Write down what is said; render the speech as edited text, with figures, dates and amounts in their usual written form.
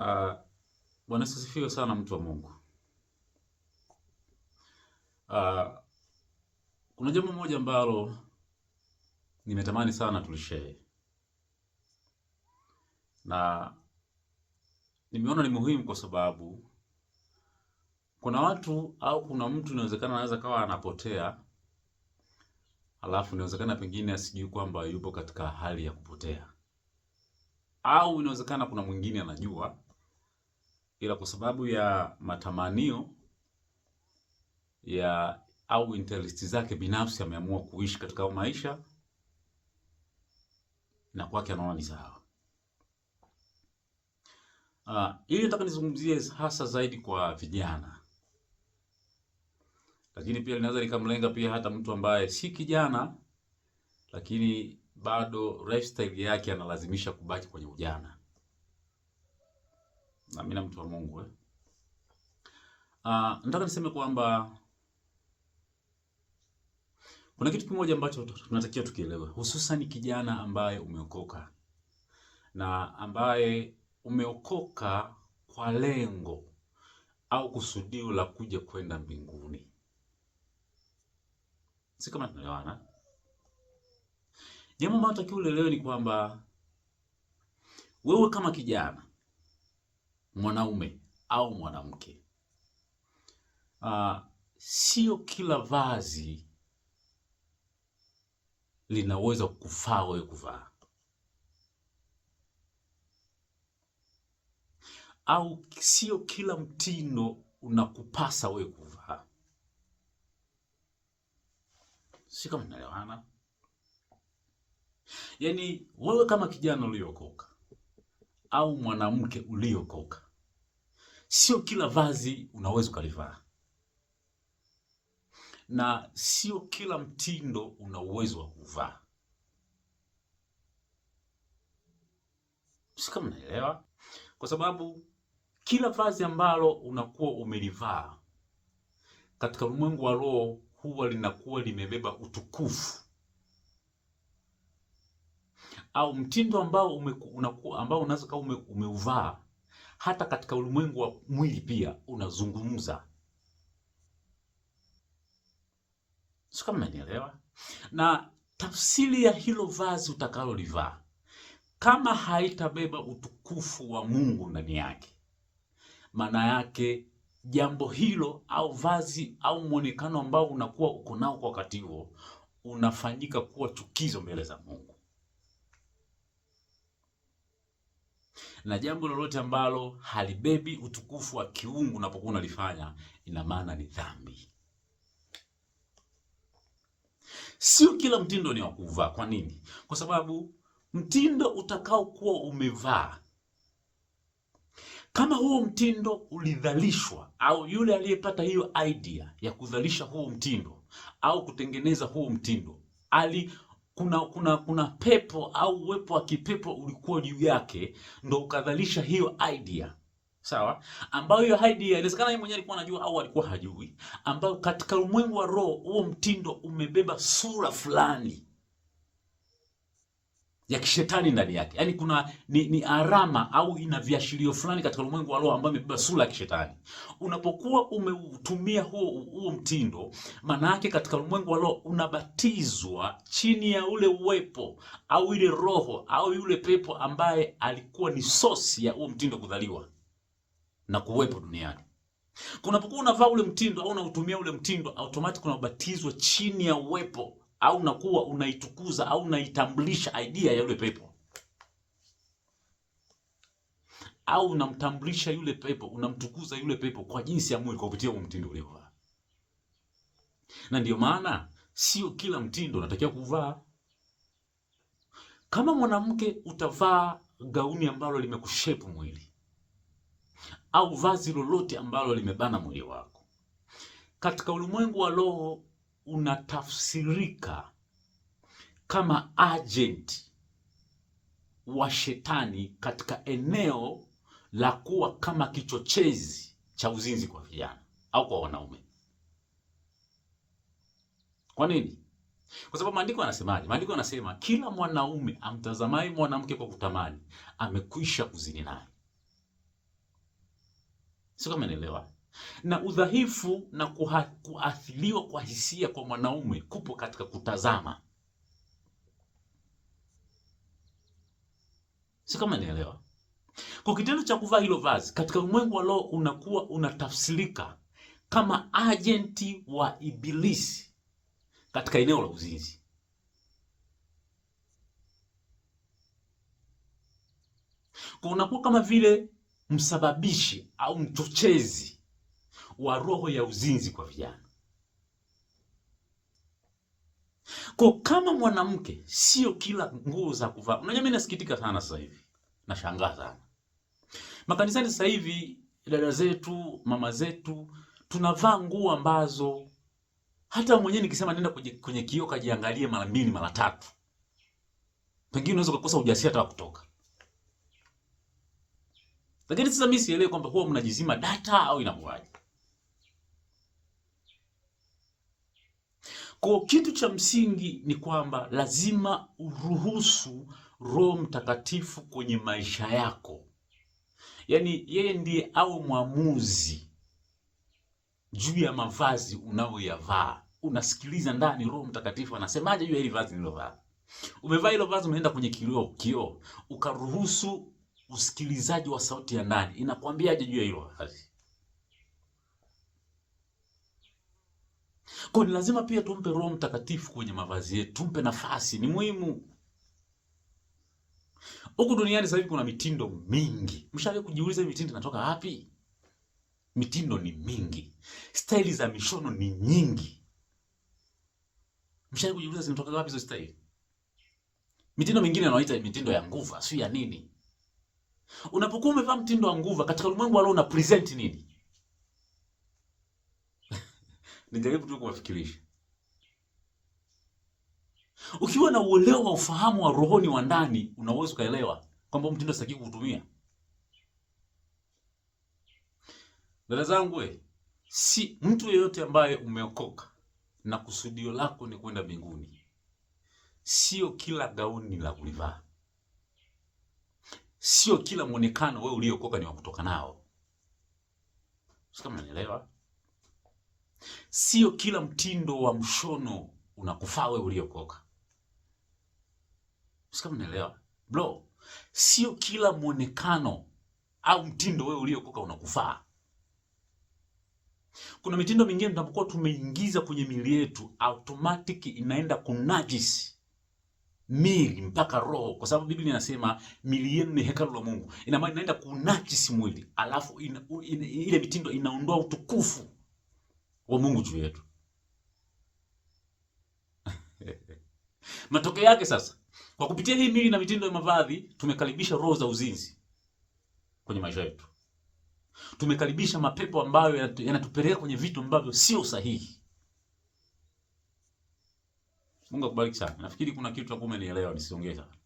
Uh, Bwana asifiwe sana mtu wa Mungu. Uh, kuna jambo moja ambalo nimetamani sana tulishare, na nimeona ni muhimu kwa sababu kuna watu au kuna mtu inawezekana anaweza kawa anapotea, alafu inawezekana pengine asijui kwamba yupo katika hali ya kupotea, au inawezekana kuna mwingine anajua, ila kwa sababu ya matamanio ya au interest zake binafsi ameamua kuishi katika maisha na kwake anaona ni sawa. Ili nataka nizungumzie hasa zaidi kwa vijana, lakini pia linaweza likamlenga pia hata mtu ambaye si kijana, lakini bado lifestyle yake analazimisha kubaki kwenye ujana. Na mimi na mtu wa Mungu nataka niseme kwamba kuna kitu kimoja ambacho tunatakiwa tukielewe, hususan kijana ambaye umeokoka na ambaye umeokoka kwa lengo au kusudio la kuja kwenda mbinguni. Si kama tunaelewana? Jambo ambalo tunatakiwa uelewe ni kwamba wewe kama kijana, mwanaume au mwanamke, sio kila vazi linaweza kufaa wewe kuvaa, au sio kila mtindo unakupasa wewe kuvaa. Si kama tunaelewana? Yaani wewe kama kijana uliokoka au mwanamke uliokoka, sio kila vazi unaweza kulivaa, na sio kila mtindo una uwezo wa kuvaa. Si kama naelewa? Kwa sababu kila vazi ambalo unakuwa umelivaa katika ulimwengu wa roho huwa linakuwa limebeba utukufu, au mtindo ambao unaweza kama umeuvaa hata katika ulimwengu wa mwili pia unazungumza. Sio kama unanielewa? Na tafsiri ya hilo vazi utakalolivaa kama haitabeba utukufu wa Mungu ndani yake, maana yake jambo hilo au vazi au muonekano ambao unakuwa uko nao kwa wakati huo unafanyika kuwa chukizo mbele za Mungu. Na jambo lolote ambalo halibebi utukufu wa kiungu unapokuwa unalifanya, ina maana ni dhambi. Sio kila mtindo ni wa kuvaa. Kwa nini? Kwa sababu mtindo utakao kuwa umevaa, kama huo mtindo ulidhalishwa au yule aliyepata hiyo idea ya kudhalisha huo mtindo au kutengeneza huo mtindo kuna pepo au uwepo wa kipepo ulikuwa juu yake, ndo ukadhalisha hiyo idea, sawa, ambayo hiyo idea inawezekana yeye mwenyewe alikuwa anajua au alikuwa hajui, ambayo katika ulimwengu wa roho huo mtindo umebeba sura fulani ya kishetani ndani yake. Yaani kuna ni alama au ina viashirio fulani katika ulimwengu wa roho ambayo imebeba sura ya kishetani. Unapokuwa umeutumia huo mtindo, maana yake katika ulimwengu wa roho unabatizwa chini ya ule uwepo au ile roho au yule pepo ambaye alikuwa ni source ya huo mtindo kudhaliwa na kuwepo duniani. Unapokuwa unavaa ule mtindo au unautumia ule mtindo, automatic unabatizwa chini ya uwepo au unakuwa unaitukuza au unaitambulisha idea ya yule pepo, au unamtambulisha yule pepo, unamtukuza yule pepo kwa jinsi ya mwili kwa kupitia mtindo ule. Na ndio maana sio kila mtindo unatakiwa kuvaa. Kama mwanamke utavaa gauni ambalo limekushape mwili au vazi lolote ambalo limebana mwili wako, katika ulimwengu wa roho unatafsirika kama agent wa shetani katika eneo la kuwa kama kichochezi cha uzinzi kwa vijana au kwa wanaume. Kwa nini? Kwa sababu maandiko yanasemaje? Maandiko yanasema kila mwanaume amtazamaye mwanamke kwa kutamani amekwisha kuzini naye. Sio kama naelewa. Na udhaifu na kuathiriwa kwa hisia kwa mwanaume kupo katika kutazama. Sio kama naelewa. Kwa kitendo cha kuvaa hilo vazi katika ulimwengu wa roho unakuwa unatafsirika kama agenti wa Ibilisi katika eneo la uzinzi. Kwa unakuwa kama vile msababishi au mchochezi wa roho ya uzinzi kwa vijana. Kwa kama mwanamke sio kila nguo za kuvaa. Unajua, mimi nasikitika sana sasa hivi. Nashangaa sana. Makanisani sasa hivi dada zetu, mama zetu tunavaa nguo ambazo hata mwenyewe nikisema nenda kwenye kioo kajiangalie mara 2 mara 3. Pengine unaweza kukosa ujasiri hata kutoka. Lakini sasa mimi sielewi kwamba huwa mnajizima data au inakuwaje. Kwa kitu cha msingi ni kwamba lazima uruhusu Roho Mtakatifu kwenye maisha yako. Yaani yeye ndiye awe mwamuzi juu ya mavazi unayoyavaa. Unasikiliza ndani Roho Mtakatifu anasemaje juu ya hili vazi nilovaa. Umevaa hilo vazi, umeenda kwenye kioo, ukaruhusu usikilizaji wa sauti ya ndani. Inakwambiaje juu ya hilo vazi? Kwa ni lazima pia tumpe Roho Mtakatifu kwenye mavazi yetu. Tumpe nafasi, ni muhimu. Huku duniani sasa hivi kuna mitindo mingi. Mshawahi kujiuliza mitindo inatoka wapi? Mitindo ni mingi. Staili za mishono ni nyingi. Mshawahi kujiuliza zinatoka wapi hizo staili? Mitindo mingine wanaita mitindo ya nguva, sio ya nini? Unapokuwa umevaa mtindo wa nguva katika ulimwengu wa roho una present nini? Nijaribu tu kuwafikirisha. Ukiwa na uelewa wa ufahamu wa rohoni wa ndani, unaweza kaelewa kwamba mtindo sitaki kutumia. Dada zangu, si mtu yeyote ambaye umeokoka na kusudio lako ni kwenda mbinguni, sio kila gauni la kulivaa. Sio kila muonekano wewe uliokoka ni wa kutoka nao. Sio kama unanielewa? Sio kila mtindo wa mshono unakufaa wewe uliokoka. Sio kama unanielewa? Bro, sio kila muonekano au mtindo wewe uliokoka unakufaa. Kuna mitindo mingine tunapokuwa tumeingiza kwenye miili yetu, automatic inaenda kunajisi miili mpaka roho, kwa sababu Biblia inasema miili yenu ni hekalu la Mungu. Ina maana inaenda kunajisi mwili, alafu ile mitindo inaondoa utukufu wa Mungu juu yetu. Matokeo yake sasa, kwa kupitia hii miili na mitindo ya mavazi, tumekaribisha roho za uzinzi kwenye maisha yetu. Tumekaribisha mapepo ambayo yanatupeleka kwenye vitu ambavyo sio sahihi. Mungu akubariki sana. Nafikiri kuna kitu hapo umenielewa, nisiongee sana.